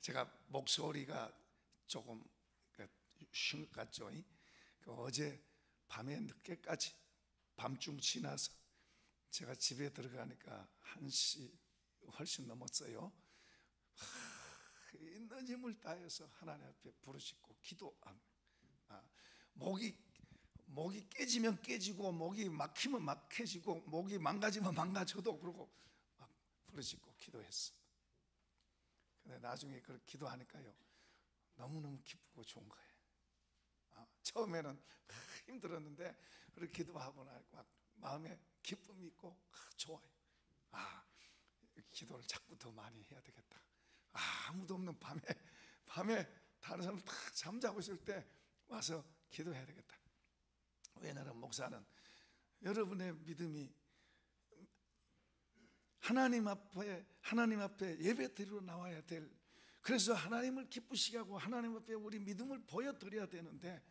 제가 목소리가 조금 쉰 것 같죠? 어제 밤에 늦게까지 밤중 지나서 제가 집에 들어가니까 1시 훨씬 넘었어요. 있는 힘을 다해서 하나님 앞에 부르짖고 기도합니다. 목이 깨지면 깨지고, 목이 막히면 막혀지고, 목이 망가지면 망가져도 그러고 막 부르짖고 기도했습니다. 근데 나중에 그렇게 기도하니까요, 너무너무 기쁘고 좋은 거예요. 처음에는 힘들었는데 그렇게 기도하고 막 마음에 기쁨이 있고 좋아요. 기도를 자꾸 더 많이 해야 되겠다. 아무도 없는 밤에 다른 사람 다 잠자고 있을 때 와서 기도해야 되겠다. 왜냐하면 목사는 여러분의 믿음이 하나님 앞에 예배 드리러 나와야 될, 그래서 하나님을 기쁘시게 하고 하나님 앞에 우리 믿음을 보여드려야 되는데,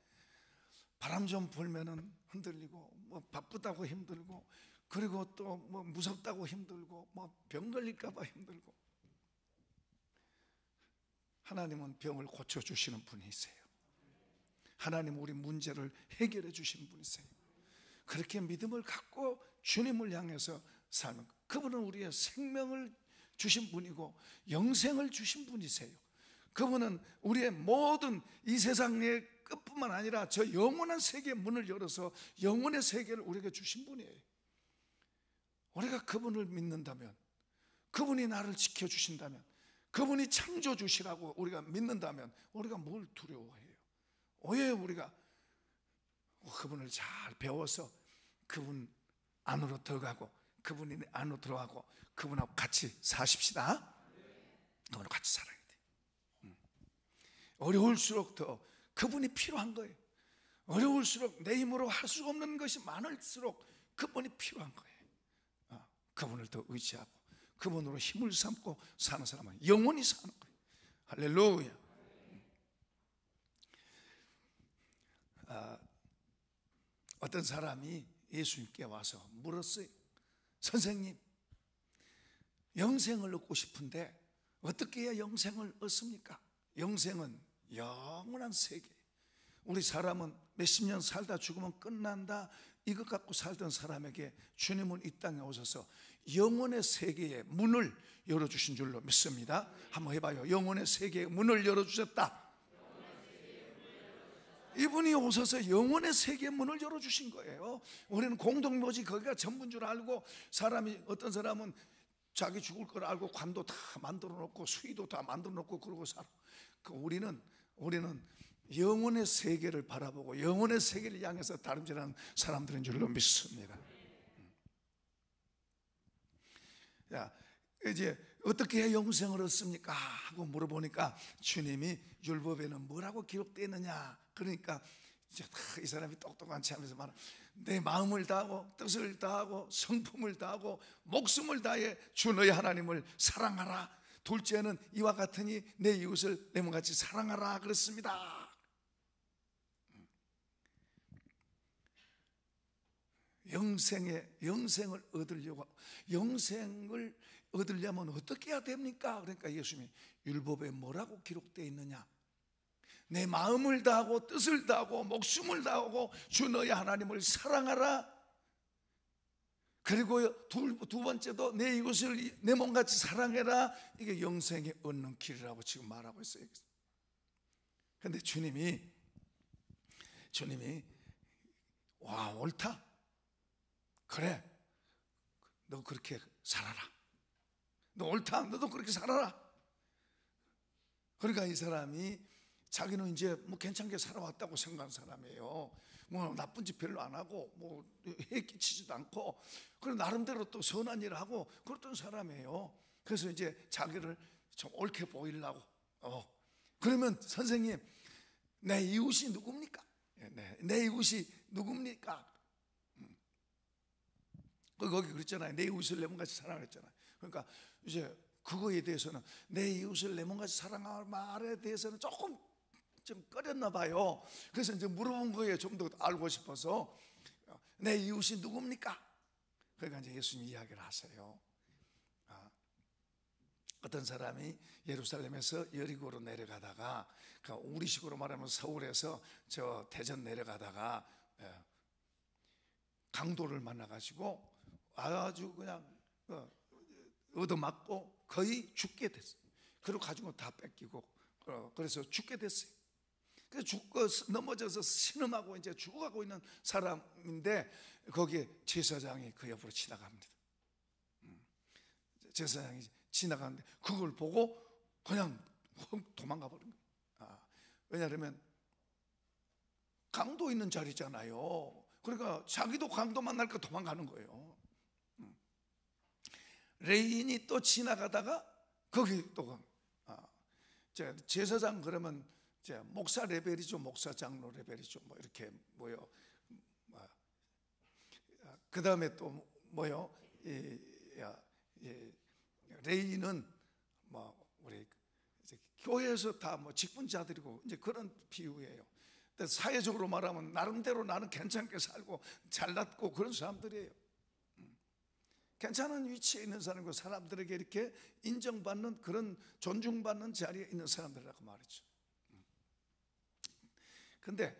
바람 좀 불면은 흔들리고, 뭐 바쁘다고 힘들고, 그리고 또 뭐 무섭다고 힘들고, 뭐 병 걸릴까봐 힘들고. 하나님은 병을 고쳐주시는 분이세요. 하나님은 우리 문제를 해결해 주시는 분이세요. 그렇게 믿음을 갖고 주님을 향해서 살면, 그분은 우리의 생명을 주신 분이고 영생을 주신 분이세요. 그분은 우리의 모든 이 세상의 끝뿐만 아니라 저 영원한 세계의 문을 열어서 영원의 세계를 우리에게 주신 분이에요. 우리가 그분을 믿는다면, 그분이 나를 지켜주신다면, 그분이 창조주시라고 우리가 믿는다면 우리가 뭘 두려워해요? 왜 우리가 그분을 잘 배워서 그분 안으로 들어가고, 그분이 안으로 들어가고 그분하고 같이 사십시다. 그분하고 같이 살아야 돼. 어려울수록 더 그분이 필요한 거예요. 어려울수록 내 힘으로 할 수 없는 것이 많을수록 그분이 필요한 거예요. 그분을 더 의지하고 그분으로 힘을 삼고 사는 사람은 영원히 사는 거예요. 할렐루야. 어떤 사람이 예수님께 와서 물었어요. 선생님, 영생을 얻고 싶은데 어떻게 해야 영생을 얻습니까? 영생은 영원한 세계. 우리 사람은 몇십 년 살다 죽으면 끝난다, 이것 갖고 살던 사람에게 주님은 이 땅에 오셔서 영원의 세계의 문을 열어주신 줄로 믿습니다. 한번 해봐요. 영원의 세계의 문을 열어주셨다. 이분이 오셔서 영원의 세계의 문을 열어주신 거예요. 우리는 공동묘지 거기가 전부인 줄 알고, 어떤 사람은 자기 죽을 걸 알고 관도 다 만들어 놓고 수의도 다 만들어 놓고 그러고 살아. 우리는 영원의 세계를 바라보고 영원의 세계를 향해서 다름질하는 사람들인 줄로 믿습니다. 이제 어떻게 해야 영생을 얻습니까? 하고 물어보니까 주님이 율법에는 뭐라고 기록되어 있느냐. 그러니까 이제 이 사람이 똑똑한 체 하면서 말하는, 내 마음을 다하고 뜻을 다하고 성품을 다하고 목숨을 다해 주 너희 하나님을 사랑하라. 둘째는 이와 같으니 내 이웃을 내 몸같이 사랑하라 그랬습니다. 영생을 얻으려면 어떻게 해야 됩니까? 그러니까 예수님이 율법에 뭐라고 기록되어 있느냐? 내 마음을 다하고 뜻을 다하고 목숨을 다하고 주 너희 하나님을 사랑하라. 그리고 두 번째도 내 이웃을 내 몸같이 사랑해라. 이게 영생에 얻는 길이라고 지금 말하고 있어요. 그런데 주님이 와, 옳다. 그래, 너 그렇게 살아라. 너 옳다. 너도 그렇게 살아라. 그러니까 이 사람이 자기는 이제 뭐 괜찮게 살아왔다고 생각하는 사람이에요. 뭐 나쁜 짓 별로 안 하고 뭐 해 끼치지도 않고, 그리고 나름대로 또 선한 일을 하고 그랬던 사람이에요. 그래서 이제 자기를 좀 옳게 보이려고 그러면 선생님, 내 이웃이 누굽니까? 내 이웃이 누굽니까? 거기 그랬잖아요. 내 이웃을 내 몸같이 사랑했잖아요. 그러니까 이제 그거에 대해서는, 내 이웃을 내 몸같이 사랑할 말에 대해서는 조금 좀 꺼렸나 봐요. 그래서 이제 물어본 거예요. 좀 더 알고 싶어서. 내 이웃이 누굽니까? 그러니까 이제 예수님이 이야기를 하세요. 어떤 사람이 예루살렘에서 여리고로 내려가다가, 그러니까 우리식으로 말하면 서울에서 저 대전 내려가다가 강도를 만나가지고 아주 그냥 얻어맞고 거의 죽게 됐어요. 그리고 가지고 다 뺏기고 그래서 죽게 됐어요. 그래서 죽고 넘어져서 신음하고 이제 죽어가고 있는 사람인데 거기에 제사장이 그 옆으로 지나갑니다. 제사장이 지나가는데 그걸 보고 그냥 도망가 버린 거예요. 왜냐하면 강도 있는 자리잖아요. 그러니까 자기도 강도 만날까 도망가는 거예요. 레인이 또 지나가다가 거기 또 제사장 그러면 목사 레벨이죠. 목사 장로 레벨이죠. 뭐 이렇게 뭐요. 그 다음에 또 뭐요. 레인은 뭐 우리 교회에서 다 뭐 직분자들이고 이제 그런 비유예요. 근데 사회적으로 말하면 나름대로 나는 괜찮게 살고 잘났고 그런 사람들이에요. 괜찮은 위치에 있는 사람이고 사람들에게 이렇게 인정받는 그런 존중받는 자리에 있는 사람들이라고 말이죠. 근데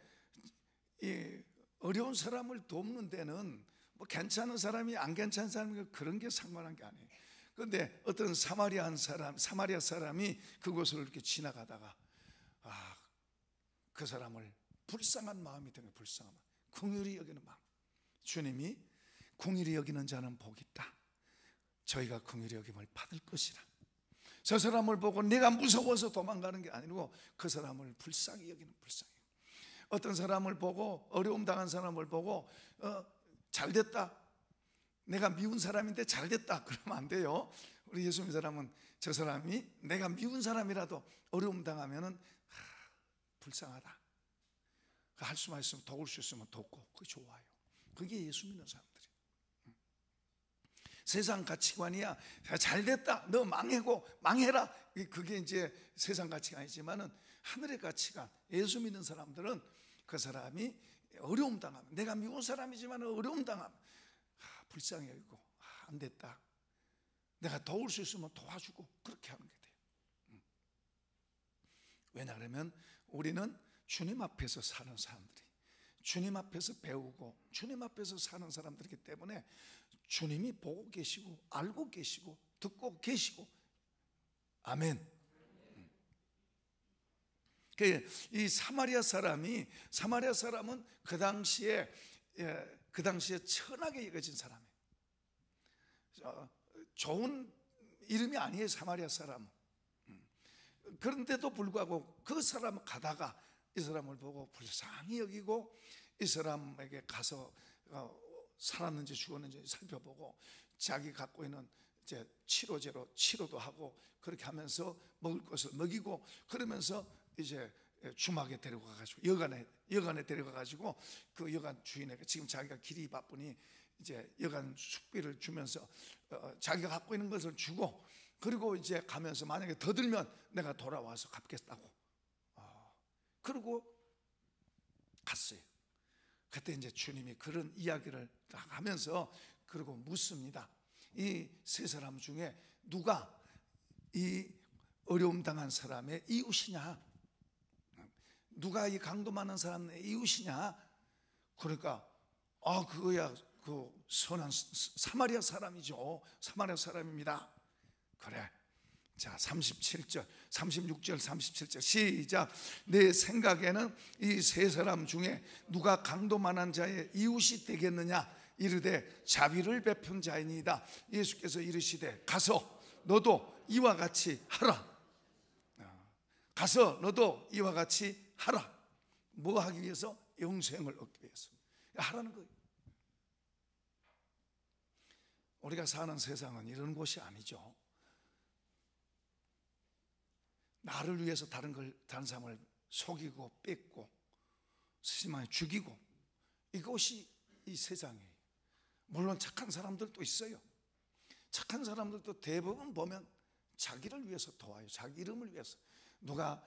이 어려운 사람을 돕는 데는 뭐 괜찮은 사람이 안 괜찮은 사람이 그런 게 상관한 게 아니에요. 그런데 어떤 사마리아 사람이 그곳을 이렇게 지나가다가 그 사람을 불쌍한 마음이 든 거예요. 불쌍한 마음, 긍휼히 여기는 마음. 주님이 긍휼히 여기는 자는 복이 있다. 저희가 긍휼히 여김을 받을 것이라. 저 사람을 보고 내가 무서워서 도망가는 게 아니고 그 사람을 불쌍히 여기는 불쌍히. 어떤 사람을 보고 어려움 당한 사람을 보고 잘됐다. 내가 미운 사람인데 잘됐다 그러면 안 돼요. 우리 예수 믿는 사람은 저 사람이 내가 미운 사람이라도 어려움 당하면은 불쌍하다. 할 수만 있으면 도울 수 있으면 돕고 그게 좋아요. 그게 예수 믿는 사람들이에요. 세상 가치관이야 잘됐다 너 망해고 망해라 그게 이제 세상 가치관이지만은 하늘의 가치관, 예수 믿는 사람들은 그 사람이 어려움 당하면 내가 미운 사람이지만 어려움 당하면 불쌍히 여기고 안 됐다 내가 도울 수 있으면 도와주고 그렇게 하는 게 돼요. 왜냐하면 우리는 주님 앞에서 사는 사람들이 주님 앞에서 배우고 주님 앞에서 사는 사람들이기 때문에 주님이 보고 계시고 알고 계시고 듣고 계시고 아멘. 이 사마리아 사람은 그 당시에 천하게 여겨진 사람이에요. 좋은 이름이 아니에요. 사마리아 사람은. 그런데도 불구하고 그 사람은 가다가 이 사람을 보고 불쌍히 여기고 이 사람에게 가서 살았는지 죽었는지 살펴보고 자기 갖고 있는 이제 치료제로 치료도 하고 그렇게 하면서 먹을 것을 먹이고 그러면서 이제 주막에 데려가 가지고 여관에 데려가 가지고 그 여관 주인에게 지금 자기가 길이 바쁘니 이제 여관 숙비를 주면서 자기가 갖고 있는 것을 주고 그리고 이제 가면서 만약에 더 들면 내가 돌아와서 갚겠다고 그러고 갔어요. 그때 이제 주님이 그런 이야기를 딱 하면서 그리고 묻습니다. 이 세 사람 중에 누가 이 어려움 당한 사람의 이웃이냐? 누가 이 강도 많은 사람의 이웃이냐? 그러니까 그거야 그 선한 사마리아 사람이죠. 사마리아 사람입니다. 그래. 자, 37절, 36절, 37절 시작. 내 생각에는 이 세 사람 중에 누가 강도 많은 자의 이웃이 되겠느냐? 이르되 자비를 베푼 자이니이다. 예수께서 이르시되 가서 너도 이와 같이 하라. 가서 너도 이와 같이 하라. 뭐 하기 위해서? 영생을 얻기 위해서 하라는 거예요. 우리가 사는 세상은 이런 곳이 아니죠. 나를 위해서 다른 사람을 속이고 뺏고 심하게 죽이고 이것이 이 세상이에요. 물론 착한 사람들도 있어요. 착한 사람들도 대부분 보면 자기를 위해서 도와요. 자기 이름을 위해서. 누가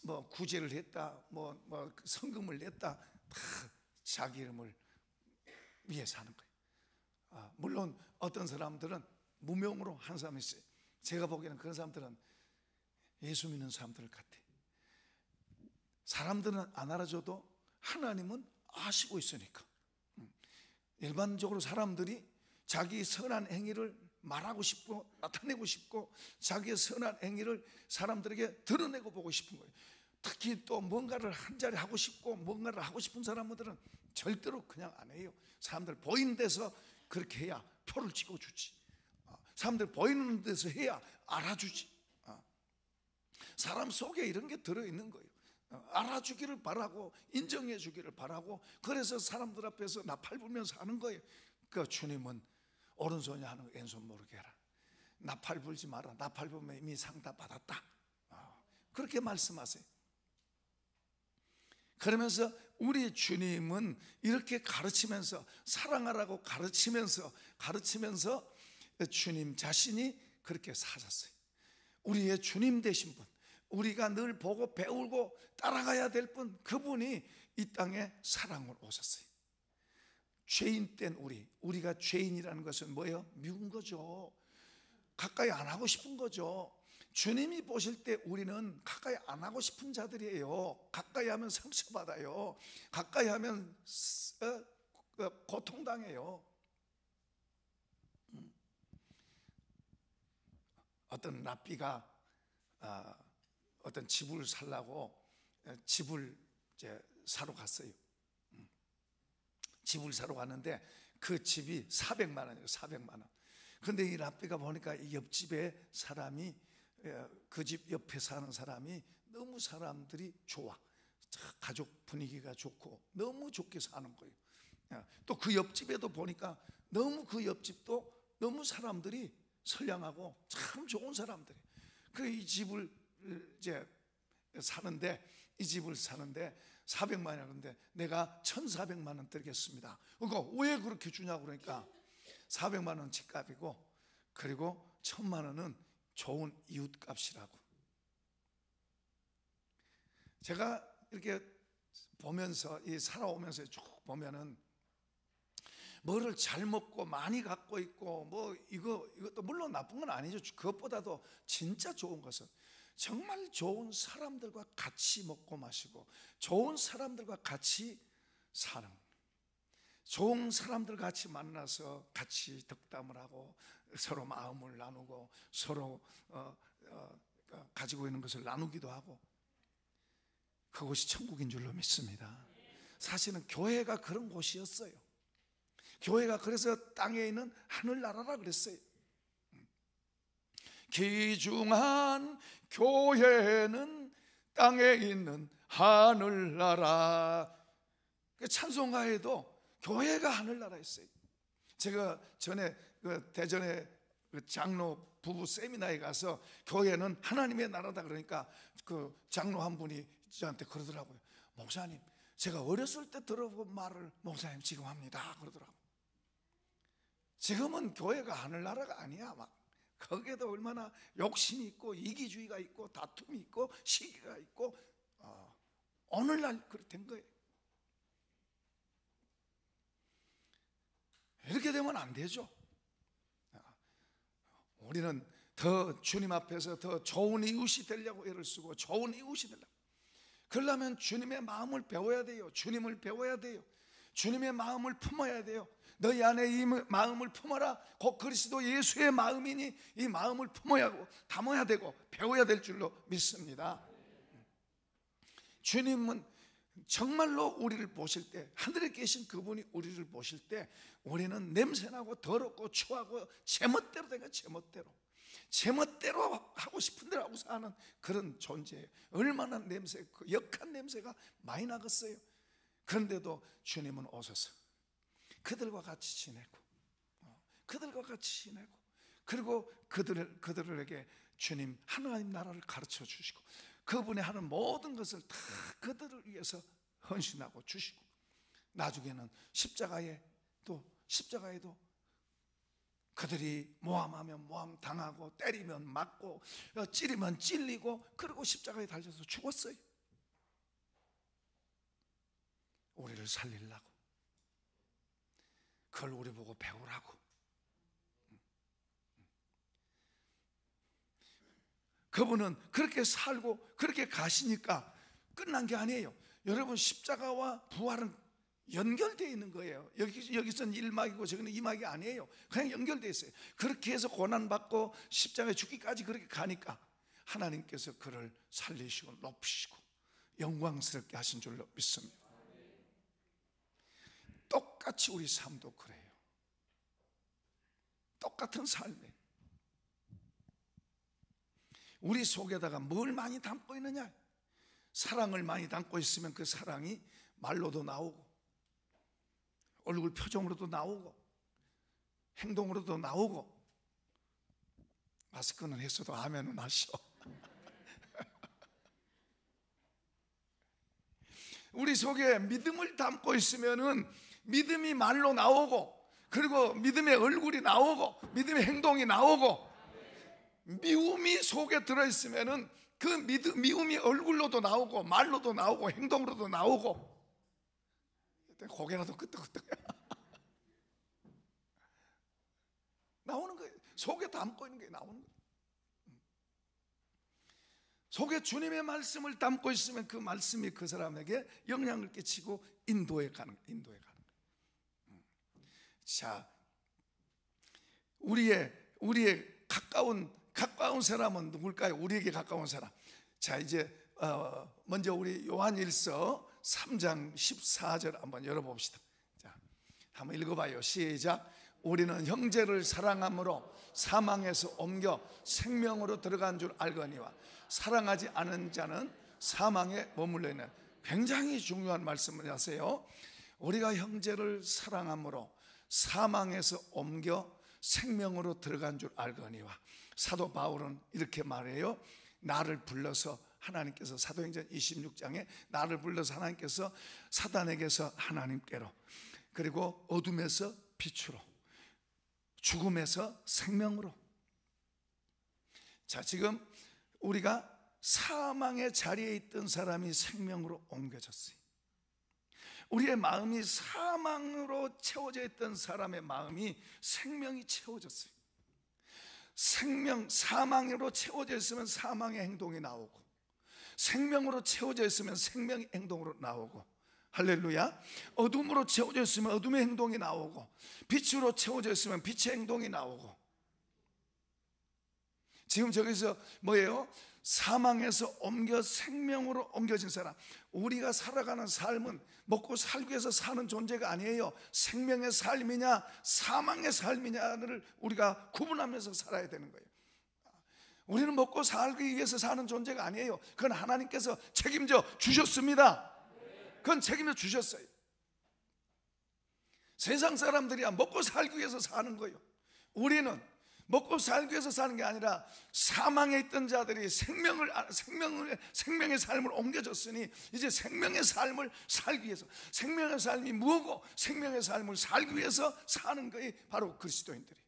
뭐 구제를 했다, 뭐 성금을 냈다, 다 자기 이름을 위해서 하는 거예요. 물론 어떤 사람들은 무명으로 한 사람이 있어요. 제가 보기에는 그런 사람들은 예수 믿는 사람들 같아. 사람들은 안 알아줘도 하나님은 아시고 있으니까. 일반적으로 사람들이 자기 선한 행위를 말하고 싶고 나타내고 싶고 자기의 선한 행위를 사람들에게 드러내고 보고 싶은 거예요. 특히 또 뭔가를 한 자리 하고 싶고 뭔가를 하고 싶은 사람들은 절대로 그냥 안 해요. 사람들 보이는 데서 그렇게 해야 표를 찍어주지. 사람들 보이는 데서 해야 알아주지. 사람 속에 이런 게 들어있는 거예요. 알아주기를 바라고 인정해 주기를 바라고, 그래서 사람들 앞에서 나팔 불면서 하는 거예요. 그 주님은 오른손이 하는 거 왼손 모르게 해라. 나팔 불지 마라. 나팔 불면 이미 상 다 받았다. 그렇게 말씀하세요. 그러면서 우리 주님은 이렇게 가르치면서, 사랑하라고 가르치면서 주님 자신이 그렇게 사셨어요. 우리의 주님 되신 분, 우리가 늘 보고 배우고 따라가야 될 분, 그분이 이 땅에 사랑으로 오셨어요. 죄인 된 우리가 죄인이라는 것은 뭐예요? 미운 거죠. 가까이 안 하고 싶은 거죠. 주님이 보실 때 우리는 가까이 안 하고 싶은 자들이에요. 가까이 하면 상처받아요. 가까이 하면 고통당해요. 어떤 랍비가 어떤 집을 살라고 집을 이제 사러 갔어요. 집을 사러 갔는데 그 집이 400만 원이에요. 400만 원. 그런데 이 랍비가 보니까 이 옆집에 사람이, 그 집 옆에 사는 사람이 너무 사람들이 좋아. 가족 분위기가 좋고 너무 좋게 사는 거예요. 또 그 옆집에도 보니까 너무, 그 옆집도 너무 사람들이 선량하고 참 좋은 사람들이. 이 집을 이제 사는데, 이 집을 사는데 400만 원인데 내가 1,400만 원 드리겠습니다. 그러니까 왜 그렇게 주냐고 그러니까 400만 원 집값이고 그리고 1,000만 원은 좋은 이웃값이라고. 제가 이렇게 보면서, 이 살아오면서 쭉 보면은 뭐를 잘 먹고 많이 갖고 있고 뭐 이것도 물론 나쁜 건 아니죠. 그것보다도 진짜 좋은 것은 정말 좋은 사람들과 같이 먹고 마시고 좋은 사람들과 같이 사는, 좋은 사람들 같이 만나서 같이 덕담을 하고 서로 마음을 나누고 서로 가지고 있는 것을 나누기도 하고, 그곳이 천국인 줄로 믿습니다. 사실은 교회가 그런 곳이었어요. 교회가 그래서 땅에 있는 하늘나라라 그랬어요. 귀중한 교회는 땅에 있는 하늘나라. 찬송가에도 교회가 하늘나라였어요. 제가 전에 대전에 장로 부부 세미나에 가서 교회는 하나님의 나라다 그러니까 그 장로 한 분이 저한테 그러더라고요. 목사님, 제가 어렸을 때 들어본 말을 목사님 지금 합니다 그러더라고요. 지금은 교회가 하늘나라가 아니야. 막 거기에도 얼마나 욕심이 있고 이기주의가 있고 다툼이 있고 시기가 있고 오늘날 그렇게 된 거예요. 이렇게 되면 안 되죠. 우리는 더 주님 앞에서 더 좋은 이웃이 되려고 애를 쓰고 좋은 이웃이 되려고, 그러려면 주님의 마음을 배워야 돼요. 주님을 배워야 돼요. 주님의 마음을 품어야 돼요. 너희 안에 이 마음을 품어라. 곧 그리스도 예수의 마음이니 이 마음을 품어야 하고 담아야 되고 배워야 될 줄로 믿습니다. 주님은 정말로 우리를 보실 때, 하늘에 계신 그분이 우리를 보실 때 우리는 냄새나고 더럽고 추하고 제멋대로 되니까 제멋대로 하고 싶은 대로 하고 사는 그런 존재예요. 얼마나 그 역한 냄새가 많이 나겠어요. 그런데도 주님은 오셔서 그들과 같이 지내고 그리고 그들에게 주님 하나님 나라를 가르쳐 주시고 그분이 하는 모든 것을 다 그들을 위해서 헌신하고 주시고, 나중에는 십자가에도 그들이 모함하면 모함 당하고 때리면 맞고 찌르면 찔리고 그리고 십자가에 달려서 죽었어요. 우리를 살리려고. 그걸 우리 보고 배우라고. 그분은 그렇게 살고 그렇게 가시니까 끝난 게 아니에요. 여러분, 십자가와 부활은 연결되어 있는 거예요. 여기서는 1막이고 저기는 2막이 아니에요. 그냥 연결되어 있어요. 그렇게 해서 고난받고 십자가에 죽기까지 그렇게 가니까 하나님께서 그를 살리시고 높이시고 영광스럽게 하신 줄로 믿습니다. 똑같이 우리 삶도 그래요. 똑같은 삶에 우리 속에다가 뭘 많이 담고 있느냐? 사랑을 많이 담고 있으면 그 사랑이 말로도 나오고 얼굴 표정으로도 나오고 행동으로도 나오고. 마스크는 했어도 아멘은 하시오. 우리 속에 믿음을 담고 있으면은 믿음이 말로 나오고, 그리고 믿음의 얼굴이 나오고, 믿음의 행동이 나오고, 미움이 속에 들어있으면은 그 미움이 얼굴로도 나오고 말로도 나오고 행동으로도 나오고. 고개라도 끄덕끄덕 나오는 거예요. 속에 담고 있는 게 나오는 거예요. 속에 주님의 말씀을 담고 있으면 그 말씀이 그 사람에게 영향을 끼치고 인도해 가는 거예요. 자, 우리의 가까운 사람은 누굴까요? 우리에게 가까운 사람. 자, 이제 먼저 우리 요한일서 3장 14절 한번 열어봅시다. 자, 한번 읽어봐요. 시작. 우리는 형제를 사랑함으로 사망에서 옮겨 생명으로 들어간 줄 알거니와 사랑하지 않은 자는 사망에 머물러 있는. 굉장히 중요한 말씀을 하세요. 우리가 형제를 사랑함으로 사망에서 옮겨 생명으로 들어간 줄 알거니와. 사도 바울은 이렇게 말해요. 나를 불러서 하나님께서, 사도행전 26장에 나를 불러서 하나님께서 사단에게서 하나님께로, 그리고 어둠에서 빛으로, 죽음에서 생명으로. 자, 지금 우리가 사망의 자리에 있던 사람이 생명으로 옮겨졌어요. 우리의 마음이 사망으로 채워져 있던 사람의 마음이 생명이 채워졌어요. 사망으로 채워져 있으면 사망의 행동이 나오고, 생명으로 채워져 있으면 생명의 행동으로 나오고. 할렐루야. 어둠으로 채워져 있으면 어둠의 행동이 나오고, 빛으로 채워져 있으면 빛의 행동이 나오고. 지금 저기서 뭐예요? 사망에서 옮겨 생명으로 옮겨진 사람. 우리가 살아가는 삶은 먹고 살기 위해서 사는 존재가 아니에요. 생명의 삶이냐 사망의 삶이냐를 우리가 구분하면서 살아야 되는 거예요. 우리는 먹고 살기 위해서 사는 존재가 아니에요. 그건 하나님께서 책임져 주셨습니다. 그건 책임져 주셨어요. 세상 사람들이야 먹고 살기 위해서 사는 거예요. 우리는 먹고 살기 위해서 사는 게 아니라 사망에 있던 자들이 생명의 삶을 옮겨줬으니 이제 생명의 삶을 살기 위해서, 생명의 삶이 뭐고 생명의 삶을 살기 위해서 사는 것이 바로 그리스도인들이.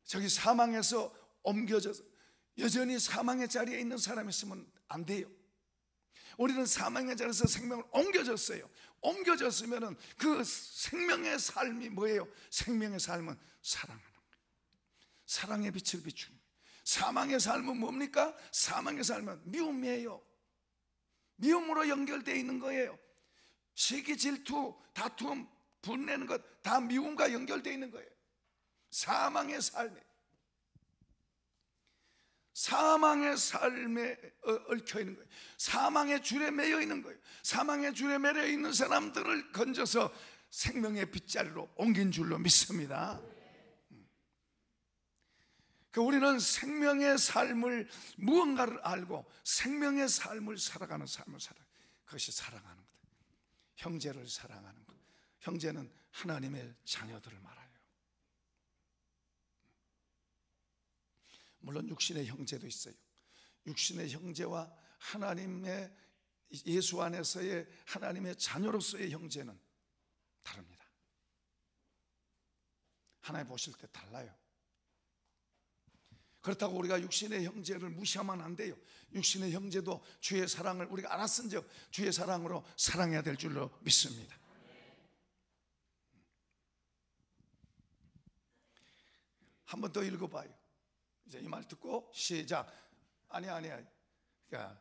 저기 사망에서 옮겨져서 여전히 사망의 자리에 있는 사람이 있으면 안 돼요. 우리는 사망의 자리에서 생명을 옮겨졌어요. 옮겨졌으면 그 생명의 삶이 뭐예요? 생명의 삶은 사랑하는 거예요. 사랑의 빛을 비추는 거예요. 사망의 삶은 뭡니까? 사망의 삶은 미움이에요. 미움으로 연결되어 있는 거예요. 시기, 질투, 다툼, 분내는 것 다 미움과 연결되어 있는 거예요. 사망의 삶에 얽혀 있는 거예요. 사망의 줄에 매여 있는 거예요. 사망의 줄에 매여 있는 사람들을 건져서 생명의 빗자루로 옮긴 줄로 믿습니다. 우리는 생명의 삶을, 무언가를 알고 생명의 삶을 살아가는 삶을 살아요. 그것이 사랑하는 거다. 형제를 사랑하는 것. 형제는 하나님의 자녀들을 말해요. 물론 육신의 형제도 있어요. 육신의 형제와 하나님의, 예수 안에서의 하나님의 자녀로서의 형제는 다릅니다. 하나님 보실 때 달라요. 그렇다고 우리가 육신의 형제를 무시하면 안 돼요. 육신의 형제도 주의 사랑을 우리가 알았은즉 주의 사랑으로 사랑해야 될 줄로 믿습니다. 한 번 더 읽어봐요. 이제 이 말 듣고 시작. 아니야. 그러니까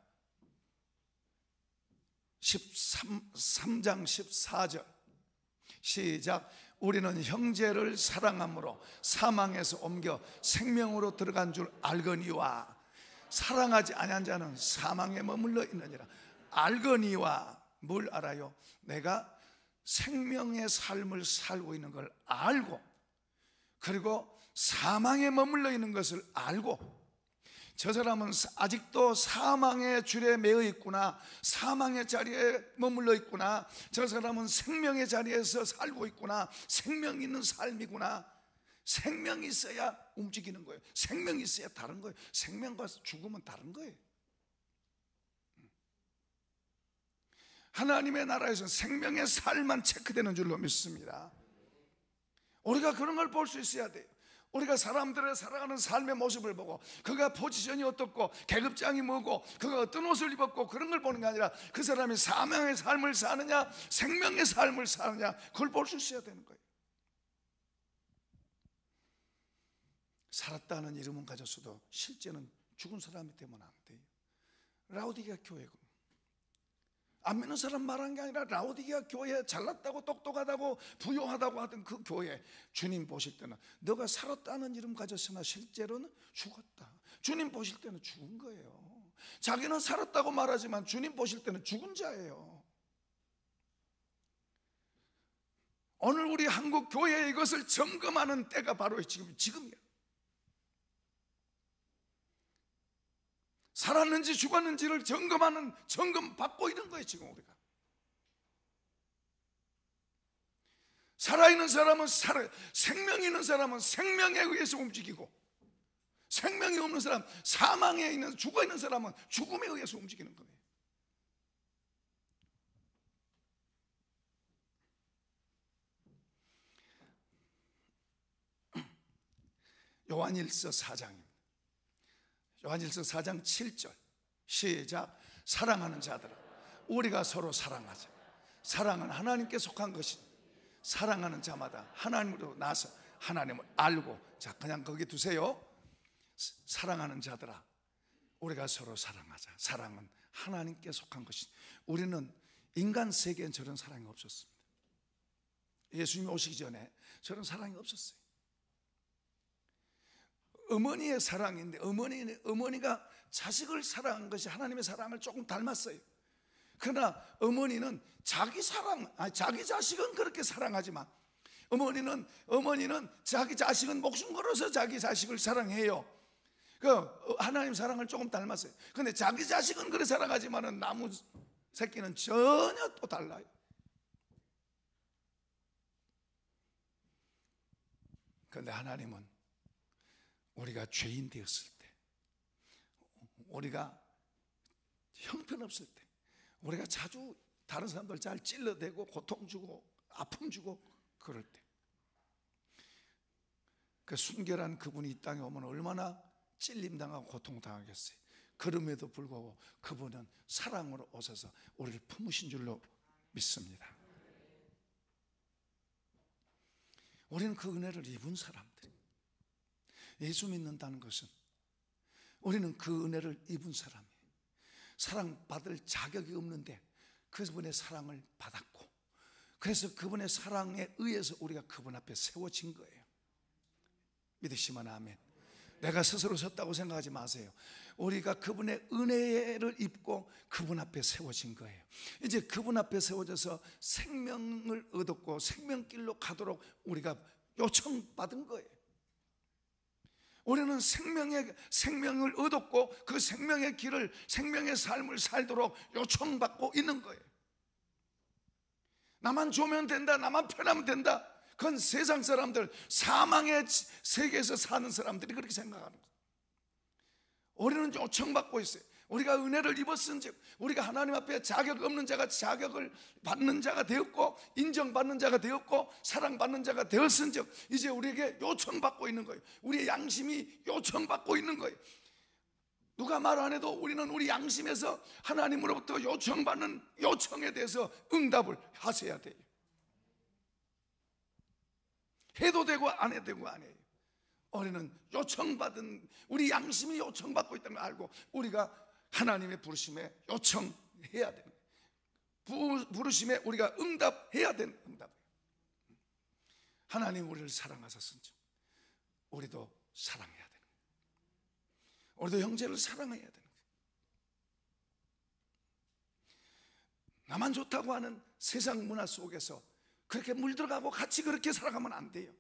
3장 14절 시작. 우리는 형제를 사랑함으로 사망에서 옮겨 생명으로 들어간 줄 알거니와 사랑하지 아니한 자는 사망에 머물러 있느니라. 알거니와 뭘 알아요? 내가 생명의 삶을 살고 있는 걸 알고, 그리고 사망에 머물러 있는 것을 알고, 저 사람은 아직도 사망의 줄에 매여 있구나, 사망의 자리에 머물러 있구나, 저 사람은 생명의 자리에서 살고 있구나, 생명 있는 삶이구나. 생명이 있어야 움직이는 거예요. 생명이 있어야 다른 거예요. 생명과 죽음은 다른 거예요. 하나님의 나라에서 생명의 삶만 체크되는 줄로 믿습니다. 우리가 그런 걸 볼 수 있어야 돼요. 우리가 사람들의 살아가는 삶의 모습을 보고 그가 포지션이 어떻고 계급장이 뭐고 그가 어떤 옷을 입었고 그런 걸 보는 게 아니라 그 사람이 사명의 삶을 사느냐 생명의 삶을 사느냐, 그걸 볼 수 있어야 되는 거예요. 살았다는 이름은 가졌어도 실제는 죽은 사람이 되면 안 돼요. 라오디게아 교회고, 안 믿는 사람 말한 게 아니라 라오디게아 교회, 잘났다고 똑똑하다고 부유하다고 하던 그 교회, 주님 보실 때는 너가 살았다는 이름 가졌으나 실제로는 죽었다. 주님 보실 때는 죽은 거예요. 자기는 살았다고 말하지만 주님 보실 때는 죽은 자예요. 오늘 우리 한국 교회에 이것을 점검하는 때가 바로 지금이야. 살았는지 죽었는지를 점검 받고 있는 거예요. 지금 우리가 살아있는 사람은 생명이 있는 사람은 생명에 의해서 움직이고, 생명이 없는 사람, 사망에 있는 죽어있는 사람은 죽음에 의해서 움직이는 거예요. 요한일서 4장입니다. 요한일서 4장 7절 시작. 사랑하는 자들아 우리가 서로 사랑하자. 사랑은 하나님께 속한 것이니 사랑하는 자마다 하나님으로 나서 하나님을 알고. 자, 그냥 거기 두세요. 사랑하는 자들아 우리가 서로 사랑하자. 사랑은 하나님께 속한 것이니. 우리는 인간 세계엔 저런 사랑이 없었습니다. 예수님이 오시기 전에 저런 사랑이 없었어요. 어머니의 사랑인데 어머니가 자식을 사랑한 것이 하나님의 사랑을 조금 닮았어요. 그러나 어머니는 자기 자식은 그렇게 사랑하지만 어머니는 자기 자식은 목숨 걸어서 자기 자식을 사랑해요. 그 하나님 사랑을 조금 닮았어요. 그런데 자기 자식은 그렇게 사랑하지만은 나무 새끼는 전혀 또 달라요. 그런데 하나님은 우리가 죄인 되었을 때, 우리가 형편없을 때, 우리가 자주 다른 사람들 잘 찔러대고 고통 주고 아픔 주고 그럴 때, 그 순결한 그분이 이 땅에 오면 얼마나 찔림당하고 고통당하겠어요. 그럼에도 불구하고 그분은 사랑으로 오셔서 우리를 품으신 줄로 믿습니다. 우리는 그 은혜를 입은 사람들이, 예수 믿는다는 것은 우리는 그 은혜를 입은 사람이에요. 사랑받을 자격이 없는데 그분의 사랑을 받았고, 그래서 그분의 사랑에 의해서 우리가 그분 앞에 세워진 거예요. 믿으시면 아멘. 내가 스스로 섰다고 생각하지 마세요. 우리가 그분의 은혜를 입고 그분 앞에 세워진 거예요. 이제 그분 앞에 세워져서 생명을 얻었고 생명길로 가도록 우리가 요청받은 거예요. 우리는 생명을 얻었고 그 생명의 길을, 생명의 삶을 살도록 요청받고 있는 거예요. 나만 좋으면 된다, 나만 편하면 된다, 그건 세상 사람들, 사망의 세계에서 사는 사람들이 그렇게 생각하는 거예요. 우리는 요청받고 있어요. 우리가 은혜를 입었은즉 우리가 하나님 앞에 자격 없는 자가 자격을 받는 자가 되었고, 인정받는 자가 되었고, 사랑받는 자가 되었은즉 이제 우리에게 요청받고 있는 거예요. 우리의 양심이 요청받고 있는 거예요. 누가 말 안 해도 우리는 우리 양심에서 하나님으로부터 요청받는 요청에 대해서 응답을 하셔야 돼요. 해도 되고 안 해도 되고 아니에요. 우리는 요청받은, 우리 양심이 요청받고 있다는 걸 알고 우리가 하나님의 부르심에 요청해야 되는 거예요. 부르심에 우리가 응답해야 되는 응답이에요. 하나님 우리를 사랑하셨은즉 우리도 사랑해야 되는 거예요. 우리도 형제를 사랑해야 되는 거예요. 나만 좋다고 하는 세상 문화 속에서 그렇게 물들어가고 같이 그렇게 살아가면 안 돼요.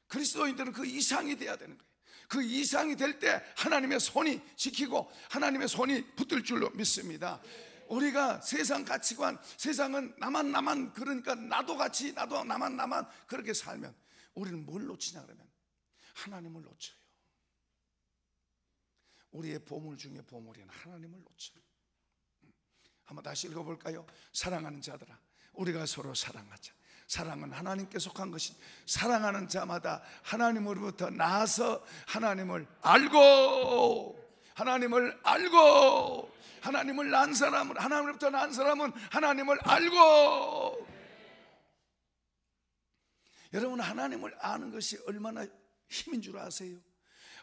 그리스도인들은 그 이상이 돼야 되는 거예요. 그 이상이 될 때 하나님의 손이 지키고 하나님의 손이 붙들 줄로 믿습니다. 우리가 세상 가치관, 세상은 나만 그러니까 나도 같이 나도 나만 그렇게 살면 우리는 뭘 놓치냐 그러면 하나님을 놓쳐요. 우리의 보물 중에 보물인 하나님을 놓쳐요. 한번 다시 읽어볼까요? 사랑하는 자들아, 우리가 서로 사랑하자. 사랑은 하나님께 속한 것이, 사랑하는 자마다 하나님으로부터 나서 하나님을 알고, 하나님을 난 사람은, 하나님으로부터 난 사람은 하나님을 알고. 여러분, 하나님을 아는 것이 얼마나 힘인 줄 아세요?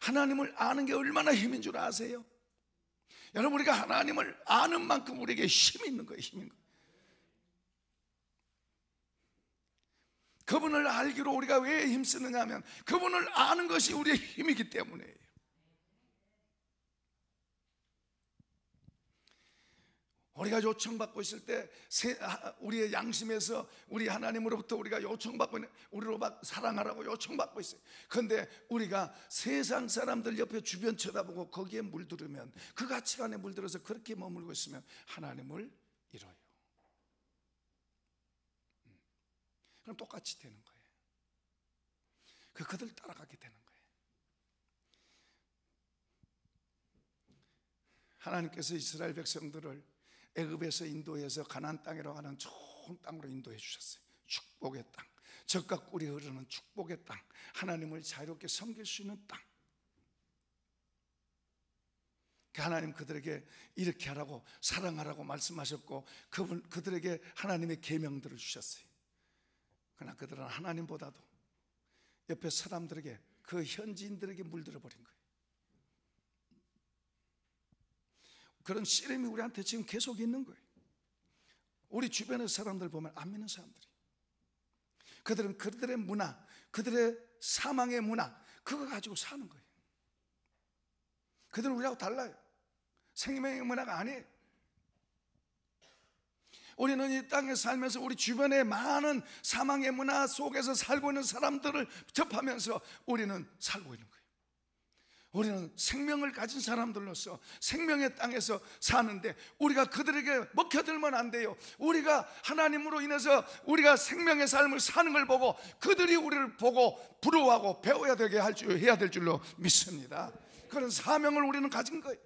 하나님을 아는 게 얼마나 힘인 줄 아세요? 여러분, 우리가 하나님을 아는 만큼 우리에게 힘이 있는 거예요. 힘인 거예요. 그분을 알기로 우리가 왜 힘쓰느냐 하면 그분을 아는 것이 우리의 힘이기 때문이에요. 우리가 요청받고 있을 때 우리의 양심에서 우리 하나님으로부터 우리가 요청받고 있는, 우리로 사랑하라고 요청받고 있어요. 그런데 우리가 세상 사람들 옆에 주변 쳐다보고 거기에 물들으면, 그 가치관에 물들어서 그렇게 머물고 있으면 하나님을 잃어요. 그럼 똑같이 되는 거예요. 그들 따라가게 되는 거예요. 하나님께서 이스라엘 백성들을 애굽에서 인도해서 가나안 땅으로 가는 좋은 땅으로 인도해 주셨어요. 축복의 땅, 젖과 꿀이 흐르는 축복의 땅, 하나님을 자유롭게 섬길 수 있는 땅. 하나님 그들에게 이렇게 하라고, 사랑하라고 말씀하셨고 그들에게 하나님의 계명들을 주셨어요. 그러나 그들은 하나님보다도 옆에 사람들에게, 그 현지인들에게 물들어 버린 거예요. 그런 씨름이 우리한테 지금 계속 있는 거예요. 우리 주변의 사람들 보면 안 믿는 사람들이, 그들은 그들의 문화, 그들의 사망의 문화, 그거 가지고 사는 거예요. 그들은 우리하고 달라요. 생명의 문화가 아니에요. 우리는 이 땅에 살면서 우리 주변의 많은 사망의 문화 속에서 살고 있는 사람들을 접하면서 우리는 살고 있는 거예요. 우리는 생명을 가진 사람들로서 생명의 땅에서 사는데 우리가 그들에게 먹혀들면 안 돼요. 우리가 하나님으로 인해서 우리가 생명의 삶을 사는 걸 보고 그들이 우리를 보고 부러워하고 배워야 되게 해야 될 줄로 믿습니다. 그런 사명을 우리는 가진 거예요.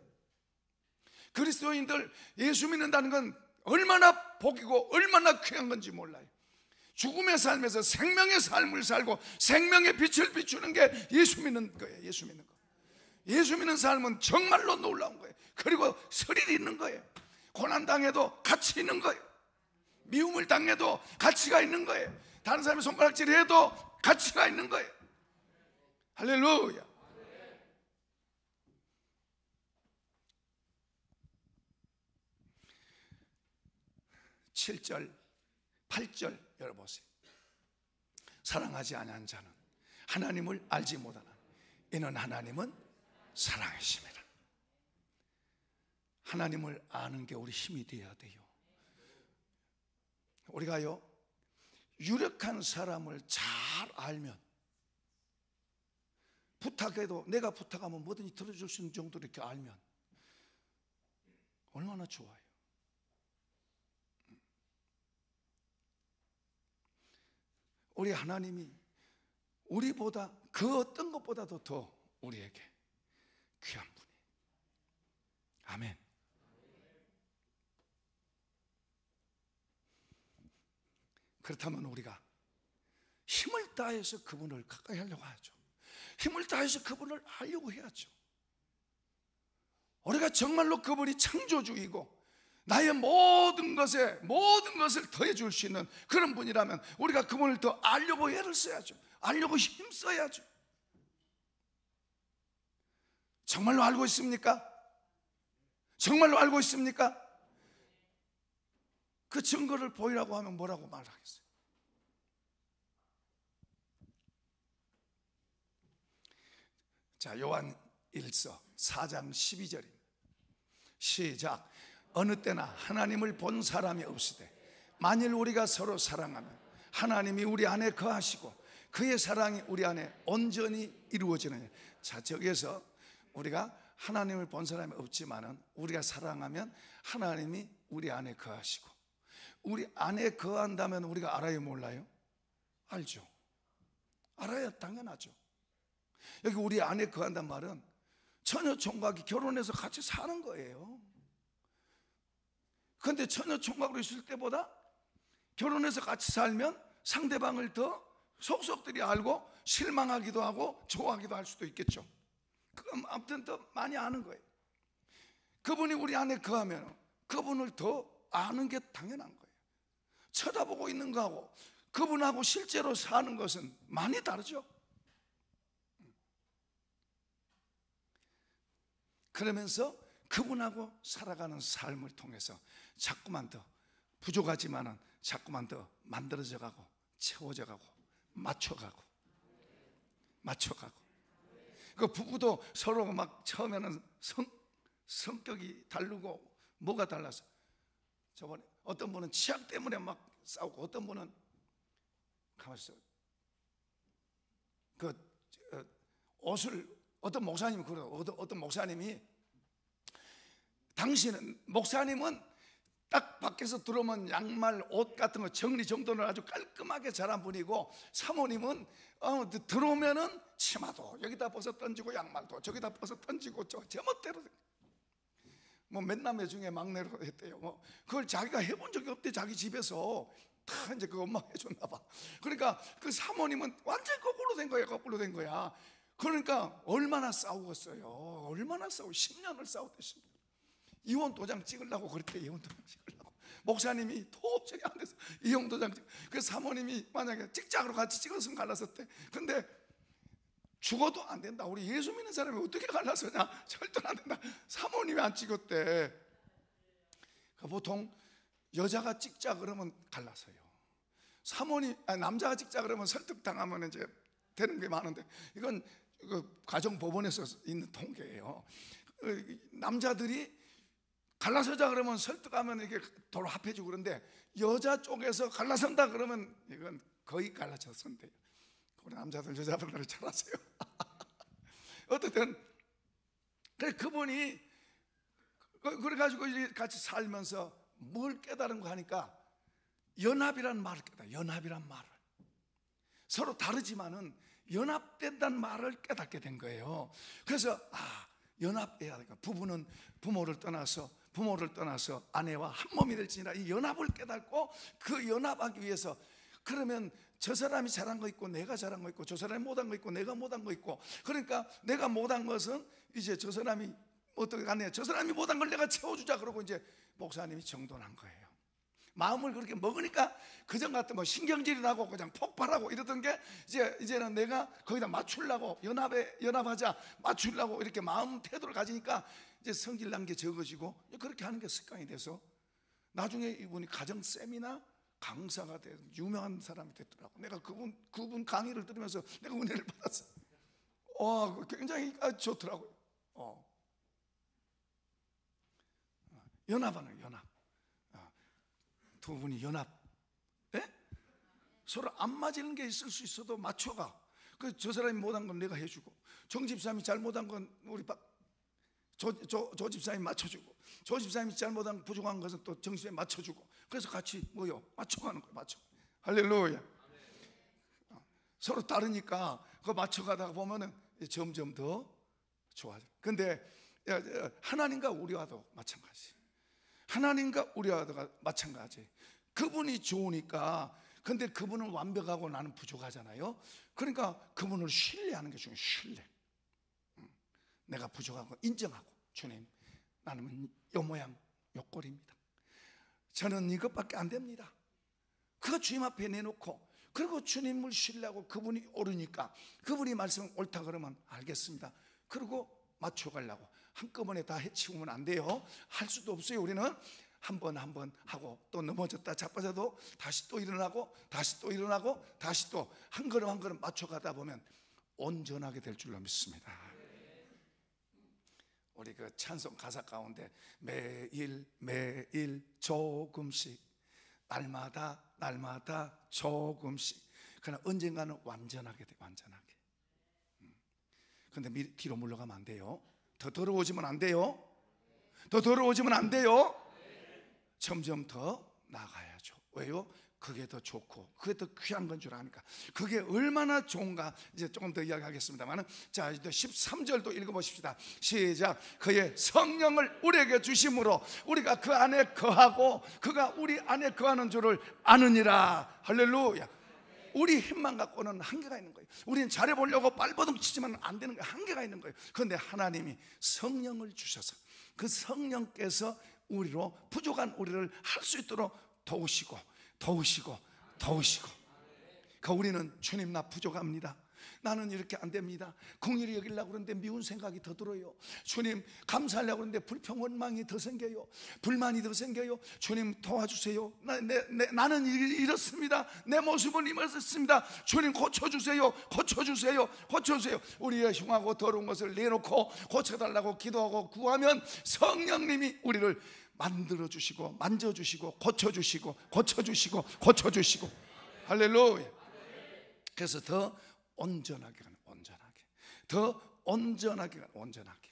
그리스도인들, 예수 믿는다는 건 얼마나 복이고 얼마나 귀한 건지 몰라요. 죽음의 삶에서 생명의 삶을 살고 생명의 빛을 비추는 게 예수 믿는 거예요. 예수 믿는 거. 예수 믿는 삶은 정말로 놀라운 거예요. 그리고 스릴이 있는 거예요. 고난당해도 가치 있는 거예요. 미움을 당해도 가치가 있는 거예요. 다른 사람이 손가락질해도 가치가 있는 거예요. 할렐루야. 7절, 8절 열어보세요. 사랑하지 아니한 자는 하나님을 알지 못하나 이는 하나님은 사랑이심이라. 하나님을 아는 게 우리 힘이 되어야 돼요. 우리가요, 유력한 사람을 잘 알면, 부탁해도 내가 부탁하면 뭐든지 들어줄 수 있는 정도로 이렇게 알면 얼마나 좋아요. 우리 하나님이 우리보다 그 어떤 것보다도 더 우리에게 귀한 분이에요. 아멘. 그렇다면 우리가 힘을 다해서 그분을 가까이 하려고 하죠. 힘을 다해서 그분을 알려고 해야죠. 우리가 정말로 그분이 창조주이고 나의 모든 것을 더해 줄 수 있는 그런 분이라면 우리가 그분을 더 알려고 애를 써야죠. 알려고 힘써야죠. 정말로 알고 있습니까? 정말로 알고 있습니까? 그 증거를 보이라고 하면 뭐라고 말하겠어요? 자, 요한 1서 4장 12절입니다. 시작. 어느 때나 하나님을 본 사람이 없으되 만일 우리가 서로 사랑하면 하나님이 우리 안에 거하시고 그의 사랑이 우리 안에 온전히 이루어지느냐. 자, 저기에서 우리가 하나님을 본 사람이 없지만은 우리가 사랑하면 하나님이 우리 안에 거하시고, 우리 안에 거한다면 우리가 알아요, 몰라요? 알죠. 알아야 당연하죠. 여기 우리 안에 거한단 말은 처녀 총각이 결혼해서 같이 사는 거예요. 그런데 처녀 총각으로 있을 때보다 결혼해서 같이 살면 상대방을 더 속속들이 알고 실망하기도 하고 좋아하기도 할 수도 있겠죠. 그럼 아무튼 더 많이 아는 거예요. 그분이 우리 안에 거하면 그분을 더 아는 게 당연한 거예요. 쳐다보고 있는 거하고 그분하고 실제로 사는 것은 많이 다르죠. 그러면서 그분하고 살아가는 삶을 통해서 자꾸만 더 부족하지만은 자꾸만 더 만들어져 가고 채워져 가고 맞춰가고 그 부부도 서로 막 처음에는 성격이 다르고 뭐가 달라서 저번에 어떤 분은 치약 때문에 막 싸우고 어떤 분은 가만히 있어요. 옷을 어떤 목사님이 그래요. 어떤 목사님이 당신은 목사님은 딱 밖에서 들어오면 양말, 옷 같은 거 정리정돈을 아주 깔끔하게 잘한 분이고 사모님은 들어오면은 치마도 여기다 벗어 던지고 양말도 저기다 벗어 던지고 제멋대로 뭐 맨남매 중에 막내로 했대요. 뭐 그걸 자기가 해본 적이 없대. 자기 집에서 다 이제 그 엄마가 해줬나 봐. 그러니까 그 사모님은 완전 거꾸로 된 거야. 그러니까 얼마나 싸우겠어요. 얼마나 싸우고 10년을 싸웠대. 10년. 이혼 도장 찍으려고 그랬대. 이혼 도장 찍으려고 목사님이 도저히 안 돼서 이혼 도장 찍. 그 사모님이 만약에 찍자로 같이 찍었으면 갈랐었대. 근데 죽어도 안 된다. 우리 예수 믿는 사람이 어떻게 갈라서냐? 절대 안 된다. 사모님이 안 찍었대. 보통 여자가 찍자 그러면 갈라서요. 남자가 찍자 그러면 설득당하면 이제 되는 게 많은데 이건 가정법원에서 있는 통계예요. 남자들이 갈라서자 그러면 설득하면 이렇게 도로 합해지고 그런데 여자 쪽에서 갈라선다 그러면 이건 거의 갈라졌선대요. 우리 남자들 여자분들을 잘 아세요. 어쨌든 그분이 그래가지고 같이 살면서 뭘 깨달은 거 하니까 연합이란 말을 깨달아. 연합이란 말을 서로 다르지만은 연합된다는 말을 깨닫게 된 거예요. 그래서 연합해야 되니까 부부는 부모를 떠나서 아내와 한 몸이 될지니라. 이 연합을 깨닫고 그 연합하기 위해서, 그러면 저 사람이 잘한 거 있고 내가 잘한 거 있고 저 사람이 못한 거 있고 내가 못한 거 있고, 그러니까 내가 못한 것은 이제 저 사람이 어떻게 가네, 저 사람이 못한 걸 내가 채워주자. 그러고 이제 목사님이 정돈한 거예요. 마음을 그렇게 먹으니까 그전 같으면 신경질이 나고 그냥 폭발하고 이러던 게 이제는 내가 거기다 맞추려고 연합하자 맞추려고 이렇게 마음 태도를 가지니까 이제 성질 난 게 적어지고 그렇게 하는 게 습관이 돼서 나중에 이분이 가정 세미나 강사가 된 유명한 사람이 됐더라고. 내가 그분 강의를 들으면서 내가 은혜를 받았어. 굉장히 좋더라고요. 연합하는 연합. 두 분이 연합. 서로 안 맞는 게 있을 수 있어도 맞춰가. 저 사람이 못한 건 내가 해주고, 정 집사님이 잘못한 건 우리 조 집사님이 맞춰주고, 조 집사님이 잘못한 부족한 것은 또 정 집사님이 맞춰주고, 그래서 같이 맞춰가는 거예요. 할렐루야. 서로 다르니까 그거 맞춰가다가 보면은 점점 더 좋아져. 근데 하나님과 우리와도 마찬가지. 하나님과 우리와도 마찬가지. 그분이 좋으니까. 근데 그분은 완벽하고 나는 부족하잖아요. 그러니까 그분을 신뢰하는 게 중요해요. 신뢰. 내가 부족하고 인정하고, 주님 나는 요 모양 요 꼴입니다. 저는 이것밖에 안 됩니다. 그거 주님 앞에 내놓고, 그리고 주님을 신뢰하고 그분이 옳으니까 그분이 말씀은 옳다 그러면 알겠습니다. 그리고 맞춰가려고 한꺼번에 다 해치우면 안 돼요. 할 수도 없어요. 우리는 한 번 하고 또 넘어졌다 자빠져도 다시 또 일어나고 다시 또 일어나고 다시 또 한 걸음 한 걸음 맞춰가다 보면 온전하게 될 줄로 믿습니다. 우리 그 찬송 가사 가운데 매일 매일 조금씩 날마다 조금씩, 그러나 언젠가는 완전하게 돼. 완전하게. 근데 뒤로 물러가면 안 돼요. 더 더러워지면 안 돼요. 더 더러워지면 안 돼요. 점점 더 나가야죠. 왜요? 그게 더 좋고 그게 더 귀한 건 줄 아니까. 그게 얼마나 좋은가 이제 조금 더 이야기하겠습니다만, 자 이제 13절도 읽어보십시다. 시작. 그의 성령을 우리에게 주심으로 우리가 그 안에 거하고 그가 우리 안에 거하는 줄을 아느니라. 할렐루야. 우리 힘만 갖고는 한계가 있는 거예요. 우리는 잘해보려고 발버둥치지만 안 되는 거예요. 한계가 있는 거예요. 그런데 하나님이 성령을 주셔서 그 성령께서 우리로 부족한 우리를 할 수 있도록 도우시고 그 우리는 주님 나 부족합니다. 나는 이렇게 안 됩니다. 긍휼히 여기려고 그러는데 미운 생각이 더 들어요. 주님 감사하려고 그러는데 불평 원망이 더 생겨요. 불만이 더 생겨요. 주님 도와주세요. 나는 이렇습니다. 내 모습은 이렇습니다. 주님 고쳐주세요. 우리의 흉하고 더러운 것을 내놓고 고쳐달라고 기도하고 구하면 성령님이 우리를 만들어주시고 만져주시고 고쳐주시고 할렐루야. 그래서 더 온전하게 가는, 더 온전하게 가는, 온전하게.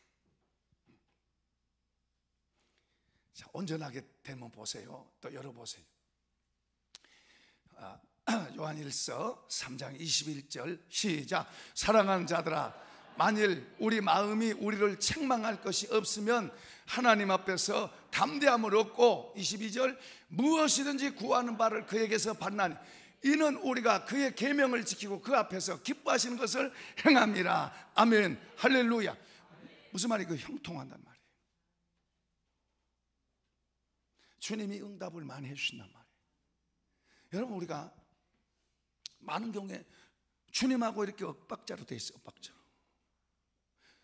자, 온전하게 되면 보세요. 또 열어보세요. 요한일서 3장 21절 시작. 사랑하는 자들아, 만일 우리 마음이 우리를 책망할 것이 없으면 하나님 앞에서 담대함을 얻고 22절 무엇이든지 구하는 바를 그에게서 받나니 이는 우리가 그의 계명을 지키고 그 앞에서 기뻐하시는 것을 행함이라. 아멘. 할렐루야. 무슨 말이에요? 그 형통한단 말이에요. 주님이 응답을 많이 해주신단 말이에요. 여러분, 우리가 많은 경우에 주님하고 이렇게 엇박자로 돼 있어요. 엇박자로.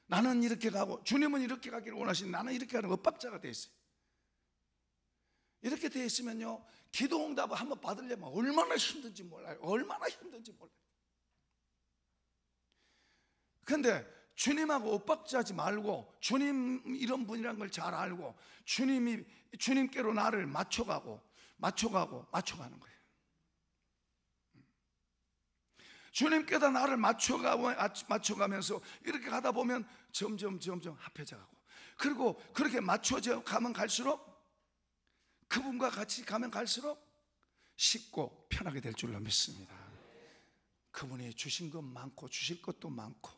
나는 이렇게 가고 주님은 이렇게 가기를 원하시니 나는 이렇게 가는 엇박자가 돼 있어요. 이렇게 돼 있으면요, 기도 응답을 한번 받으려면 얼마나 힘든지 몰라요. 그런데 주님하고 엇박자지 말고 주님 이런 분이란 걸 잘 알고 주님께로 나를 맞춰가는 거예요. 주님께다 나를 맞춰가면서 이렇게 가다 보면 점점 합해져 가고, 그리고 그렇게 맞춰져 가면 갈수록, 그분과 같이 가면 갈수록 쉽고 편하게 될 줄로 믿습니다. 그분이 주신 것 많고 주실 것도 많고.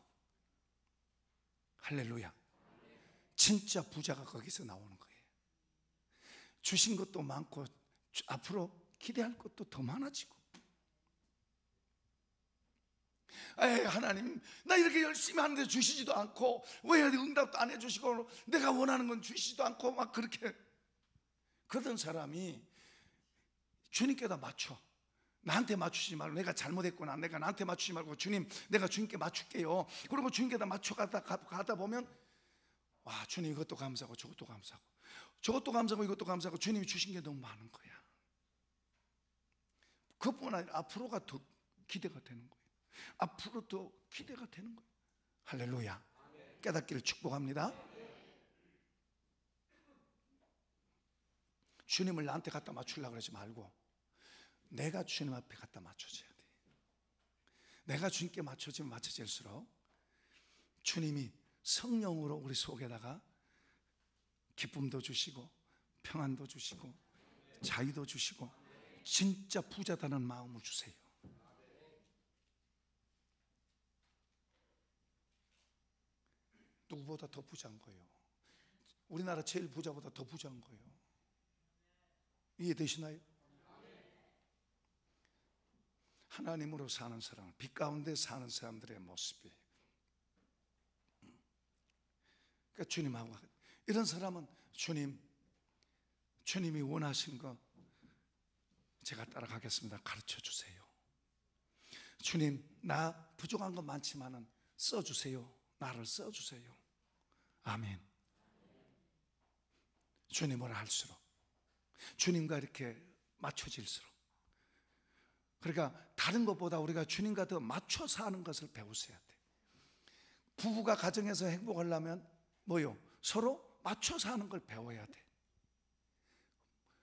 할렐루야. 진짜 부자가 거기서 나오는 거예요. 주신 것도 많고 앞으로 기대할 것도 더 많아지고. 에이, 하나님, 나 이렇게 열심히 하는데 주시지도 않고, 왜 응답도 안 해주시고, 내가 원하는 건 주시지도 않고, 막 그렇게 그러던 사람이 주님께다 맞춰. 나한테 맞추지 말고, 내가 잘못했구나, 내가 나한테 맞추지 말고 주님, 내가 주님께 맞출게요. 그리고 주님께다 맞춰가다 보면, 와, 주님 이것도 감사하고 저것도 감사하고 이것도 감사하고 주님이 주신 게 너무 많은 거야. 그뿐 아니라 앞으로가 더 기대가 되는 거예요. 앞으로 더 기대가 되는 거예요. 할렐루야. 깨닫기를 축복합니다. 주님을 나한테 갖다 맞추려고 그러지 말고 내가 주님 앞에 갖다 맞춰줘야 돼. 내가 주님께 맞춰질수록 주님이 성령으로 우리 속에다가 기쁨도 주시고 평안도 주시고 자유도 주시고 진짜 부자다는 마음을 주세요. 누구보다 더 부자인 거예요. 우리나라 제일 부자보다 더 부자인 거예요. 이해되시나요? 하나님으로 사는 사람, 빛 가운데 사는 사람들의 모습이에요. 그러니까 주님하고 이런 사람은 주님이 원하신 거 제가 따라가겠습니다. 가르쳐 주세요. 주님, 나 부족한 건 많지만은 써주세요. 나를 써주세요. 아멘. 주님을 알수록, 주님과 이렇게 맞춰질수록, 그러니까 다른 것보다 우리가 주님과 더 맞춰 사는 것을 배우셔야 돼. 부부가 가정에서 행복하려면 뭐요? 서로 맞춰 사는 걸 배워야 돼.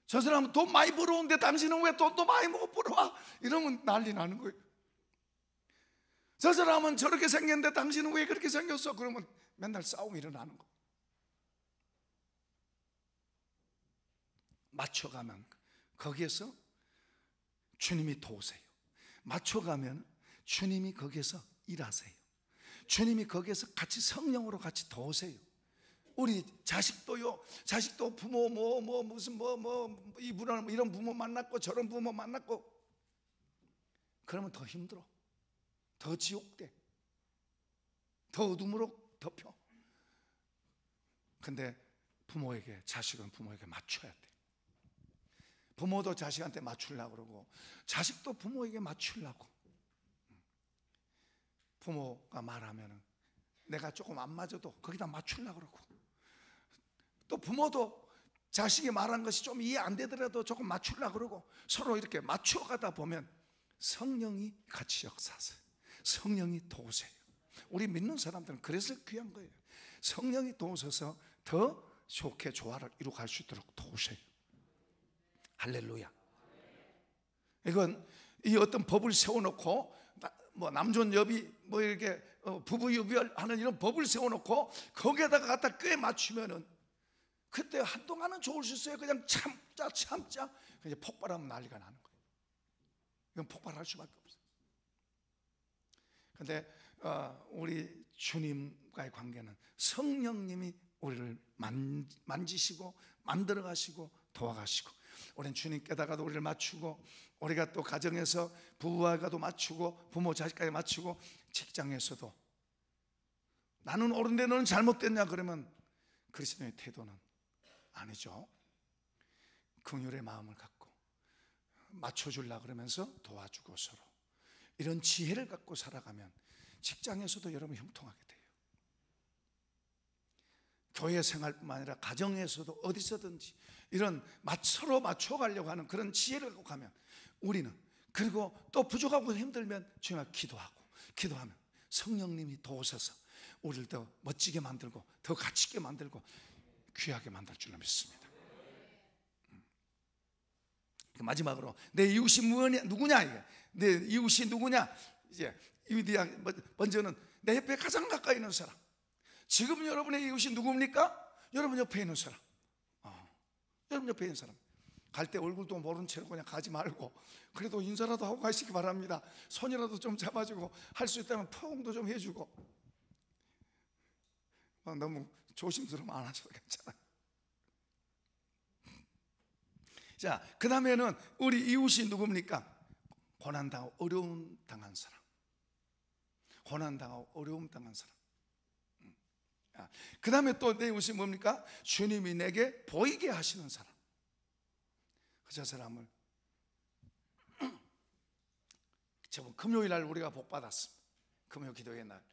저 사람은 돈 많이 벌어오는데 당신은 왜 돈도 많이 못 벌어와? 이러면 난리 나는 거예요. 저 사람은 저렇게 생겼는데 당신은 왜 그렇게 생겼어? 그러면 맨날 싸움이 일어나는 거예요. 맞춰가면 거기에서 주님이 도우세요. 맞춰가면 주님이 거기에서 일하세요. 주님이 거기에서 같이 성령으로 같이 도우세요. 우리 자식도요, 자식도 부모 무슨 이분은 이런 부모 만났고 저런 부모 만났고 그러면 더 힘들어, 더 지옥돼, 더 어둠으로 덮여. 근데 부모에게, 자식은 부모에게 맞춰야 돼. 부모도 자식한테 맞추려고 그러고 자식도 부모에게 맞추려고. 부모가 말하면 내가 조금 안 맞아도 거기다 맞추려고 그러고, 또 부모도 자식이 말한 것이 좀 이해 안 되더라도 조금 맞추려고 그러고, 서로 이렇게 맞춰가다 보면 성령이 같이 역사하세요. 성령이 도우세요. 우리 믿는 사람들은 그래서 귀한 거예요. 성령이 도우셔서 더 좋게 조화를 이루어갈 수 있도록 도우세요. 할렐루야. 이건 이 어떤 법을 세워놓고 뭐 남존 여비 뭐 이렇게 부부 유별하는 이런 법을 세워놓고 거기에다가 갖다 꽤 맞추면은 그때 한동안은 좋을 수 있어요. 그냥 참자 그냥 폭발하면 난리가 나는 거예요. 이건 폭발할 수밖에 없어요. 근데 우리 주님과의 관계는 성령님이 우리를 만지시고 만들어 가시고 도와가시고, 우리는 주님께다가도 우리를 맞추고, 우리가 또 가정에서 부부와도 맞추고, 부모 자식까지 맞추고, 직장에서도 나는 옳은데 너는 잘못됐냐 그러면 그리스도의 태도는 아니죠. 긍휼의 마음을 갖고 맞춰주려고 그러면서 도와주고, 서로 이런 지혜를 갖고 살아가면 직장에서도 여러분 형통하게 돼요. 교회 생활뿐만 아니라 가정에서도 어디서든지 이런 서로 맞춰가려고 하는 그런 지혜를 갖고 가면 우리는, 그리고 또 부족하고 힘들면 주님께 기도하면 성령님이 도우셔서 우리를 더 멋지게 만들고 더 가치있게 만들고 귀하게 만들 줄로 믿습니다. 마지막으로 내 이웃이 누구냐, 이게 내 이웃이 누구냐. 이제 먼저는 내 옆에 가장 가까이 있는 사람. 지금 여러분의 이웃이 누굽니까? 여러분 옆에 있는 사람. 여러분 옆에 있는 사람. 갈 때 얼굴도 모른 채로 그냥 가지 말고 그래도 인사라도 하고 가시기 바랍니다. 손이라도 좀 잡아주고, 할 수 있다면 포옹도 좀 해주고. 너무 조심스러우면 안 하셔도 괜찮아요. 자, 그 다음에는 우리 이웃이 누굽니까? 고난당하고 어려움 당한 사람. 고난당하고 어려움 당한 사람. 그 다음에 또 내 이웃이 뭡니까? 주님이 내게 보이게 하시는 사람. 저 사람을 저번 금요일 날 우리가 복 받았습니다. 금요 기도의 날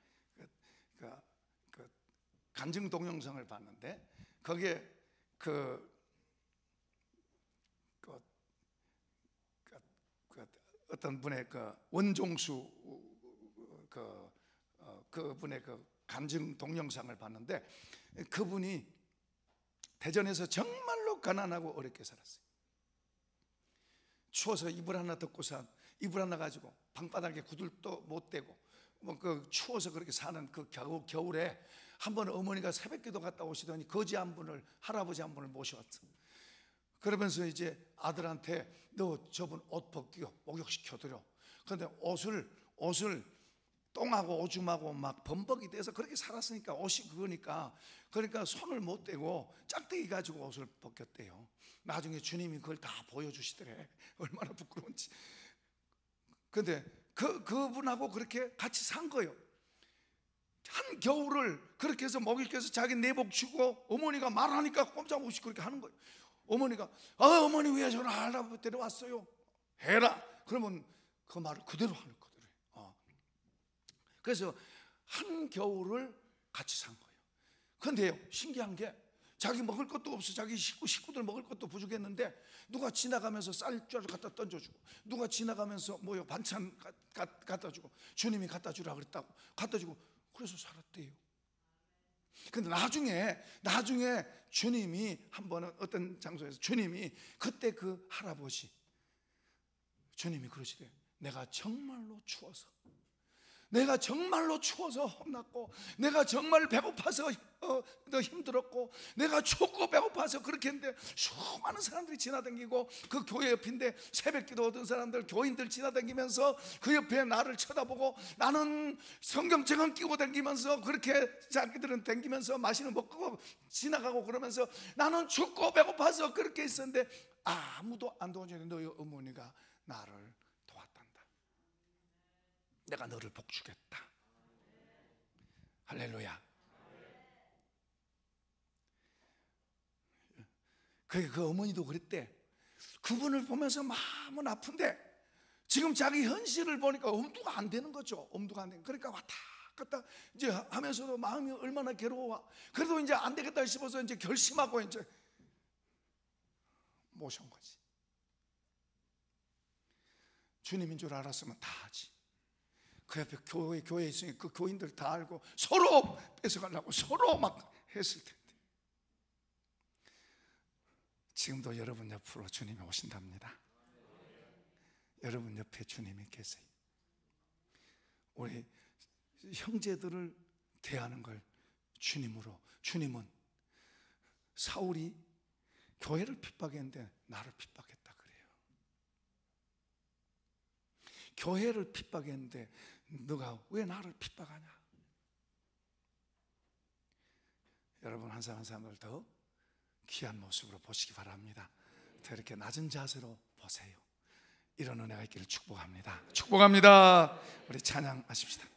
간증 동영상을 봤는데 거기에 어떤 분의 원종수 그분의 간증 동영상을 봤는데, 그분이 대전에서 정말로 가난하고 어렵게 살았어요. 추워서 이불 하나 덮고서 이불 하나 가지고 방바닥에 구들도 못 대고 추워서 그렇게 사는 그 겨울에 한 번 어머니가 새벽기도 갔다 오시더니 거지 한 분을, 할아버지 한 분을 모셔왔어. 그러면서 이제 아들한테 너 저분 옷 벗기고 목욕시켜드려. 그런데 옷을 똥하고 오줌하고 막 범벅이 돼서 그렇게 살았으니까 옷이 그러니까 손을 못 대고 짝대기 가지고 옷을 벗겼대요. 나중에 주님이 그걸 다 보여주시더래. 얼마나 부끄러운지. 근데 그분하고 그렇게 같이 산 거예요. 한 겨울을 그렇게 해서 먹일게서 자기 내복 주고, 어머니가 말하니까 꼼짝없이 그렇게 하는 거예요. 어머니가 어머니 왜 저를 할아버지 데려왔어요? 해라. 그러면 그 말을 그대로 하는 거예요. 그래서 한 겨울을 같이 산 거예요. 근데요, 신기한 게 자기 먹을 것도 없어. 자기 식구들 먹을 것도 부족했는데 누가 지나가면서 쌀줄을 갖다 던져주고, 누가 지나가면서 반찬 갖다 주고, 주님이 갖다 주라 그랬다고 갖다 주고, 그래서 살았대요. 근데 나중에 주님이 한 번은 어떤 장소에서 주님이 그때 그 할아버지 주님이 그러시대. 내가 정말로 추워서 혼났고, 내가 정말 배고파서 힘들었고, 내가 춥고 배고파서 그렇게 했는데 수많은 사람들이 지나다니고, 그 교회 옆인데 새벽기도 얻은 사람들, 교인들 지나다니면서 그 옆에 나를 쳐다보고, 나는 성경책은 끼고 다니면서 그렇게 자기들은 다니면서 맛있는 거 먹고 지나가고, 그러면서 나는 춥고 배고파서 그렇게 있었는데 아무도 안 도와주는데 너희 어머니가 나를 도왔단다. 내가 너를 복주겠다. 할렐루야. 그 어머니도 그랬대. 그분을 보면서 마음은 아픈데 지금 자기 현실을 보니까 엄두가 안 되는 거죠. 엄두가 안 되는. 그러니까 왔다 갔다 이제 하면서도 마음이 얼마나 괴로워. 그래도 이제 안 되겠다 싶어서 이제 결심하고 이제 모셔온 거지. 주님인 줄 알았으면 다 하지. 그 옆에 교회에 있으니 그 교인들 다 알고 서로 뺏어가려고 서로 막 했을 텐데, 지금도 여러분 옆으로 주님이 오신답니다. 여러분 옆에 주님이 계세요. 우리 형제들을 대하는 걸 주님으로, 주님은 사울이 교회를 핍박했는데 나를 핍박했다 그래요. 교회를 핍박했는데 너가 왜 나를 핍박하냐? 여러분 한 사람 한 사람을 더 귀한 모습으로 보시기 바랍니다. 더 이렇게 낮은 자세로 보세요. 이런 은혜가 있기를 축복합니다. 축복합니다. 우리 찬양하십시다.